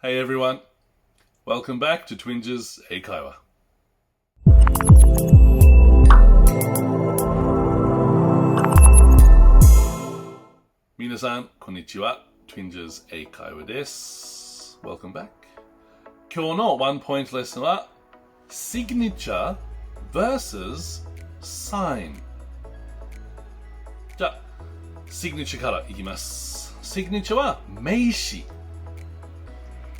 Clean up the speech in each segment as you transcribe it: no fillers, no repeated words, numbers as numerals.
Hey everyone, welcome back to Twinges 英会話。皆さん、こんにちは。Twinges 英会話です。Welcome back. 今日のワンポイントレッスンは Signature vs Sign。じゃあ、Signature からいきます。Signature は名詞。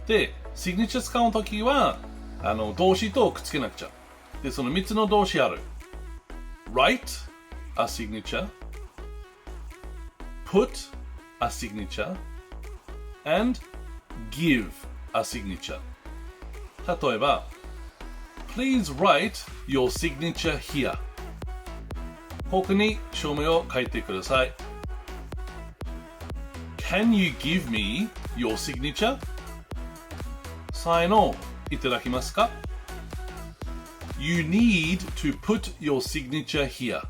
で、Signature 使うときは、動詞とくっつけなくちゃ。で、その3つの動詞ある。Write a signature, put a signature, and give a signature. 例えば、Please write your signature here. ここに署名を書いてください。Can you give me your signature? サインをいただけますか？ You need to put your signature here.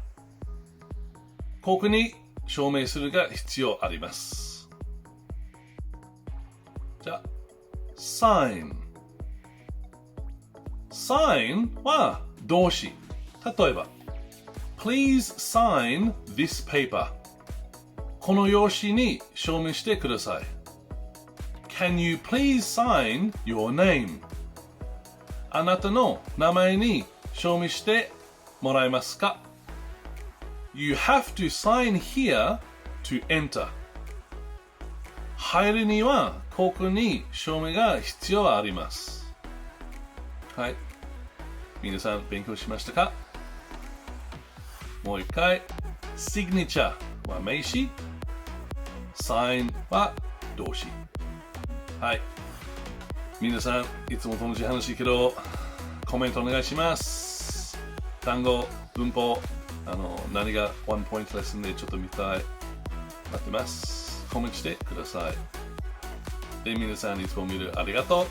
ここに証明するが必要あります。じゃあ、sign。sign は動詞。例えば、Please sign this paper. この用紙に証明してください。Can you please sign your name? あなたの名前に証明してもらえますか？ You have to sign here to enter. 入るにはここに証明が必要あります。はい。皆さん勉強しましたか？もう一回。Signature は名詞。Sign は動詞。はい。皆さん、いつも楽しい話けど、コメントお願いします。単語、文法、何がワンポイントレッスンでちょっと見たい。待ってます。コメントしてください。で、皆さん、いつも見るありがとう。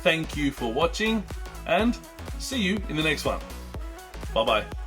Thank you for watching and see you in the next one. Bye bye.